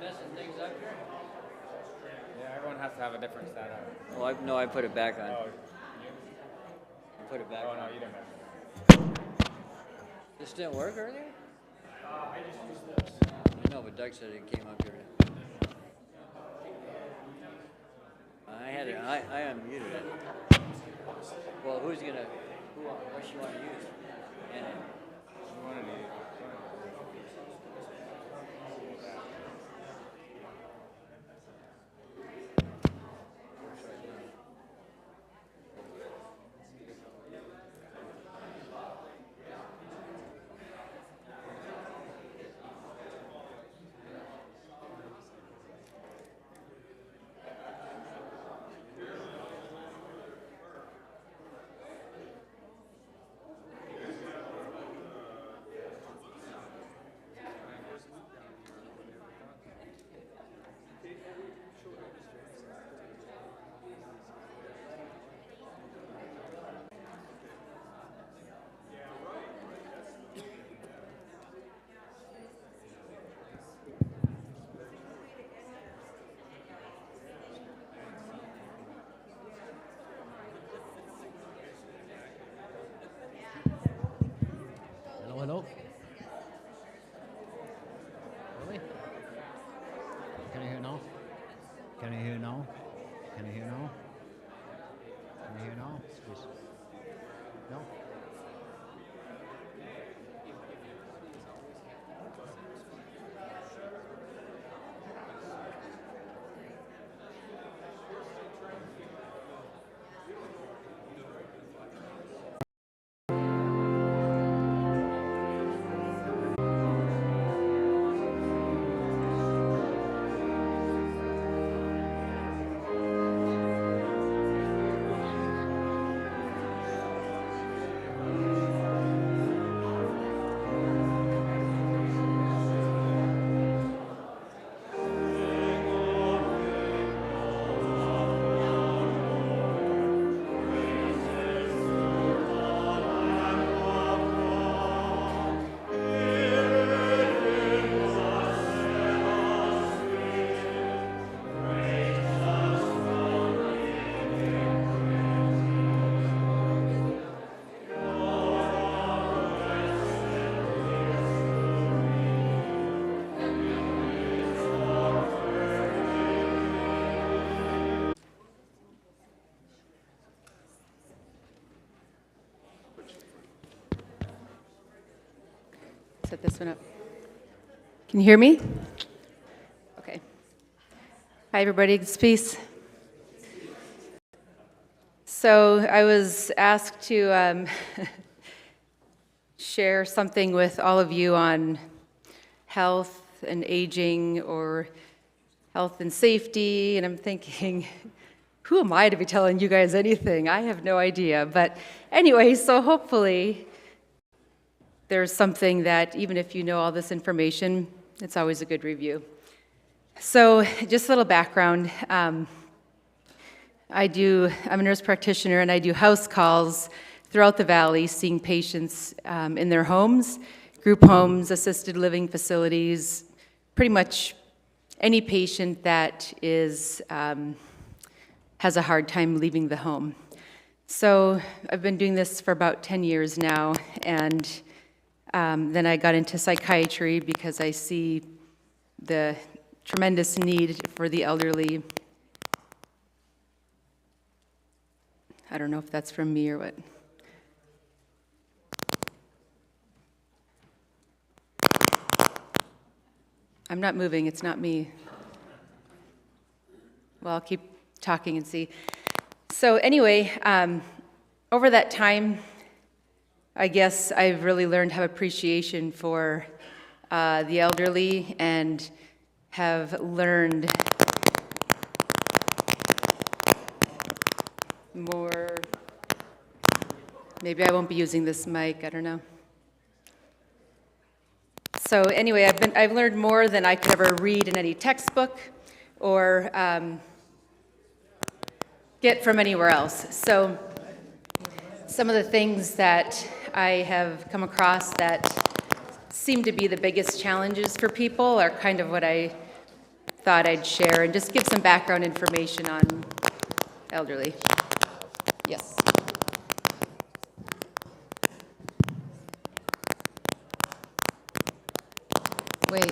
messing things up here? Yeah, everyone has to have a different setup. Well, no, I put it back on. Oh, I put it back oh on. no, you didn't. This didn't work earlier? I just used this. I know, but Doug said it came up here. I had it. I unmuted it. Well, what she want to use? And One of these. Hello? Really? Can you hear now? Can you hear now? Can you hear now? Can you hear now? Please. No? Set this one up. Can you hear me? Okay. Hi, everybody. It's Peace. So I was asked to share something with all of you on health and aging or health and safety, and I'm thinking, who am I to be telling you guys anything? I have no idea. But anyway, so hopefully there's something that even if you know all this information, it's always a good review. So just a little background. I'm a nurse practitioner and I do house calls throughout the valley, seeing patients in their homes, group homes, assisted living facilities, pretty much any patient that has a hard time leaving the home. So I've been doing this for about 10 years now, and then I got into psychiatry because I see the tremendous need for the elderly. I don't know if that's from me or what. I'm not moving, it's not me. Well, I'll keep talking and see. So anyway, over that time, I guess I've really learned to have appreciation for the elderly and have learned more. Maybe I won't be using this mic, I don't know. So anyway, I've learned more than I could ever read in any textbook or get from anywhere else. So some of the things that I have come across that seem to be the biggest challenges for people are kind of what I thought I'd share and just give some background information on elderly. Yes. Wait,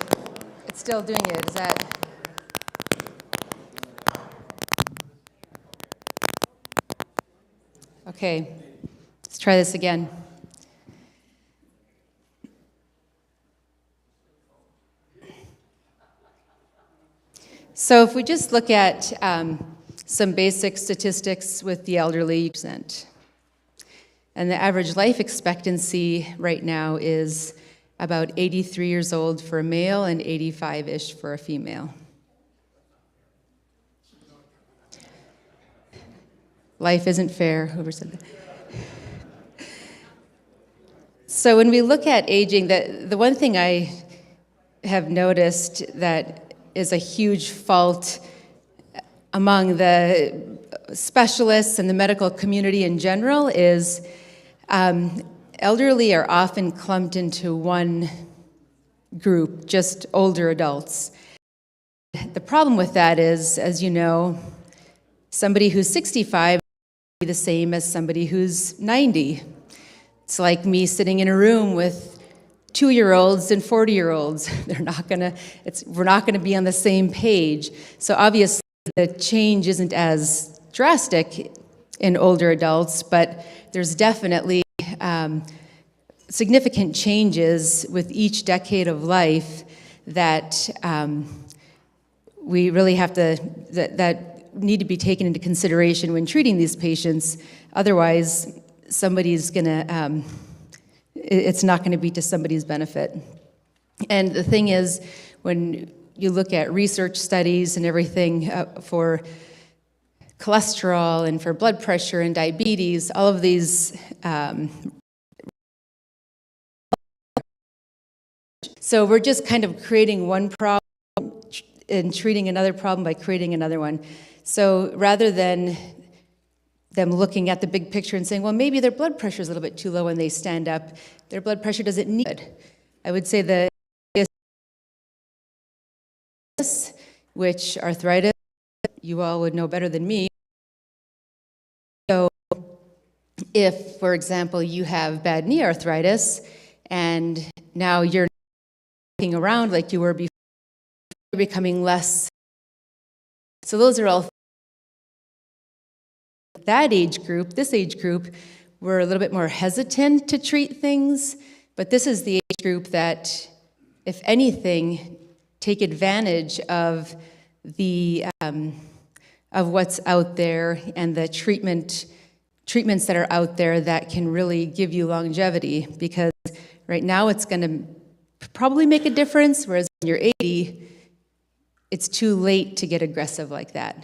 it's still doing it. Is that? Okay, let's try this again. So if we just look at some basic statistics with the elderly, and the average life expectancy right now is about 83 years old for a male and 85-ish for a female. Life isn't fair, whoever said that. So when we look at aging, the one thing I have noticed that is a huge fault among the specialists and the medical community in general is elderly are often clumped into one group, just older adults. The problem with that is, as you know, somebody who's 65 be the same as somebody who's 90. It's like me sitting in a room with 2-year-olds and 40-year-olds. We're not gonna be on the same page. So obviously the change isn't as drastic in older adults, but there's definitely significant changes with each decade of life that we really have to, that need to be taken into consideration when treating these patients. Otherwise, somebody's gonna, it's not gonna be to somebody's benefit. And the thing is, when you look at research studies and everything for cholesterol and for blood pressure and diabetes, all of these, so we're just kind of creating one problem and treating another problem by creating another one. So rather than them looking at the big picture and saying, well, maybe their blood pressure is a little bit too low when they stand up, their blood pressure doesn't need it. I would say the which arthritis, you all would know better than me. So if, for example, you have bad knee arthritis and now you're walking around like you were before, you're becoming less. So those are all that age group, this age group, we're a little bit more hesitant to treat things, but this is the age group that, if anything, take advantage of the of what's out there and the treatments that are out there that can really give you longevity, because right now it's going to probably make a difference, whereas when you're 80, it's too late to get aggressive like that.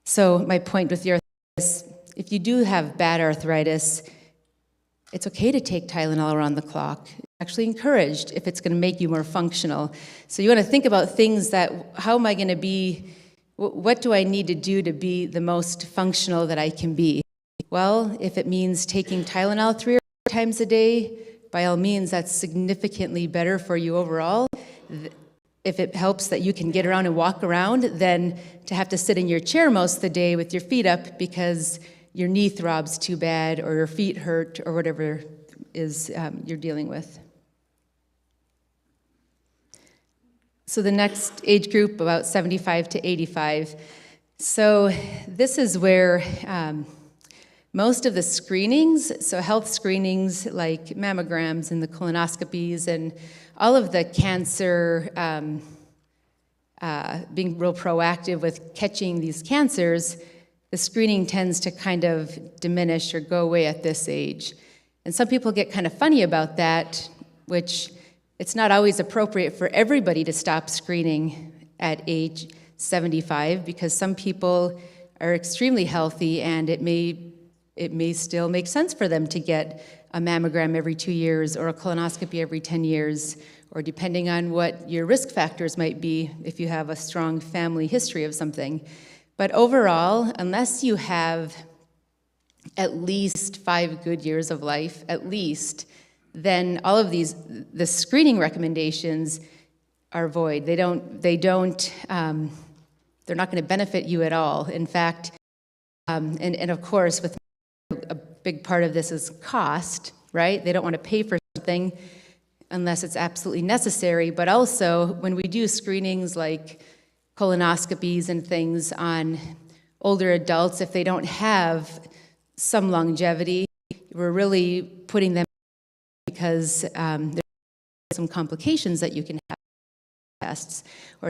So my point with the arthritis, if you do have bad arthritis, it's okay to take Tylenol around the clock. It's actually encouraged if it's going to make you more functional. So you want to think about things that, how am I going to be, what do I need to do to be the most functional that I can be? Well, if it means taking Tylenol 3 or 4 times a day, by all means, that's significantly better for you overall. If it helps that you can get around and walk around, then to have to sit in your chair most of the day with your feet up because your knee throbs too bad or your feet hurt or whatever is you're dealing with. So the next age group, about 75 to 85. So this is where most of the screenings, so health screenings like mammograms and the colonoscopies and all of the cancer, being real proactive with catching these cancers, the screening tends to kind of diminish or go away at this age. And some people get kind of funny about that, which it's not always appropriate for everybody to stop screening at age 75, because some people are extremely healthy and it may still make sense for them to get a mammogram every 2 years or a colonoscopy every 10 years, or depending on what your risk factors might be if you have a strong family history of something. But overall, unless you have at least 5 good years of life, at least, then all of the screening recommendations are void. They're not going to benefit you at all. In fact, and of course, with a big part of this is cost, right? They don't want to pay for something unless it's absolutely necessary. But also, when we do screenings like colonoscopies and things on older adults, if they don't have some longevity, we're really putting them because there's some complications that you can have tests or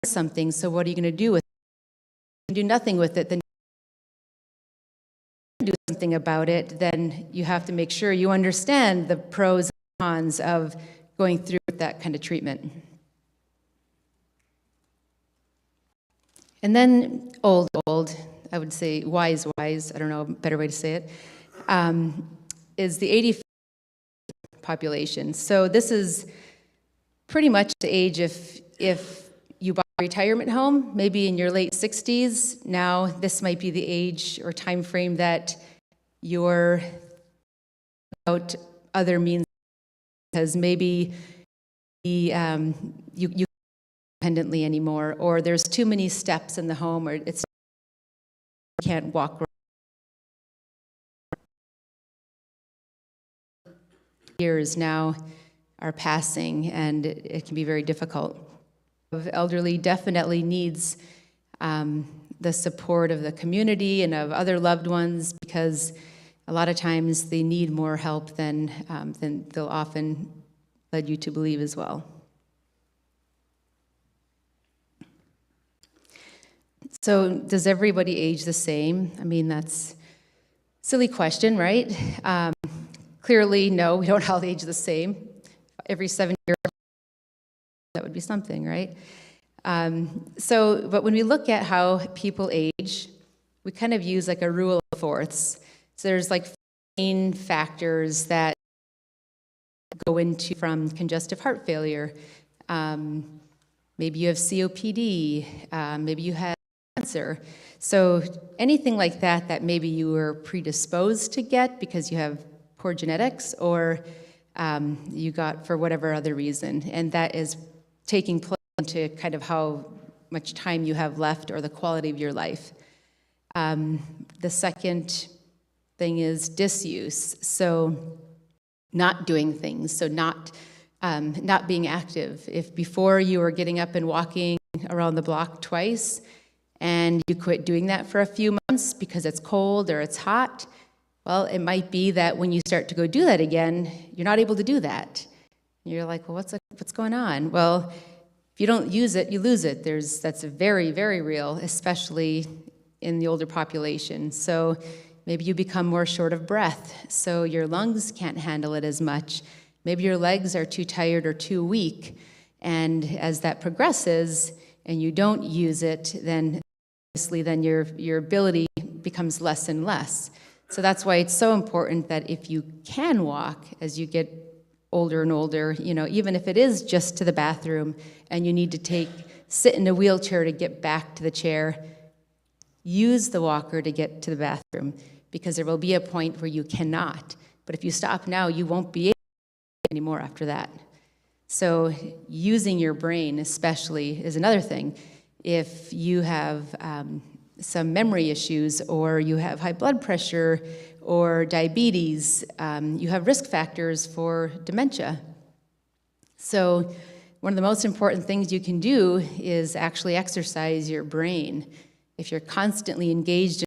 something. So what are you going to do with it? If you do nothing with it, then do something about it, then you have to make sure you understand the pros and cons of going through that kind of treatment. And then old, I would say wise, I don't know a better way to say it, is the 85 population. So this is pretty much the age if you bought a retirement home, maybe in your late 60s, now this might be the age or time frame that you're out other means, because maybe you independently anymore, or there's too many steps in the home, or you can't walk. Years now are passing, and it can be very difficult. The elderly definitely needs the support of the community and of other loved ones, because a lot of times they need more help than they'll often lead you to believe as well. So does everybody age the same? I mean, that's a silly question, right? Clearly, no, we don't all age the same. Every 7 years, that would be something, right? But when we look at how people age, we kind of use like a rule of fourths. So there's like main factors that go into from congestive heart failure. Maybe you have COPD, maybe you have cancer. So anything like that that maybe you were predisposed to get because you have poor genetics, or you got for whatever other reason, and that is taking place into kind of how much time you have left or the quality of your life. The second thing is disuse, so not doing things, so not being active. If before you were getting up and walking around the block twice, and you quit doing that for a few months because it's cold or it's hot, well, it might be that when you start to go do that again, you're not able to do that. You're like, well, what's going on? Well, if you don't use it, you lose it. That's very, very real, especially in the older population. So maybe you become more short of breath, so your lungs can't handle it as much. Maybe your legs are too tired or too weak, and as that progresses and you don't use it, then obviously then your ability becomes less and less. So that's why it's so important that if you can walk as you get older and older, even if it is just to the bathroom and you need to sit in a wheelchair to get back to the chair, use the walker to get to the bathroom, because there will be a point where you cannot. But if you stop now, you won't be able to anymore after that. So using your brain especially is another thing. If you have some memory issues, or you have high blood pressure or diabetes, you have risk factors for dementia. So one of the most important things you can do is actually exercise your brain. If you're constantly engaged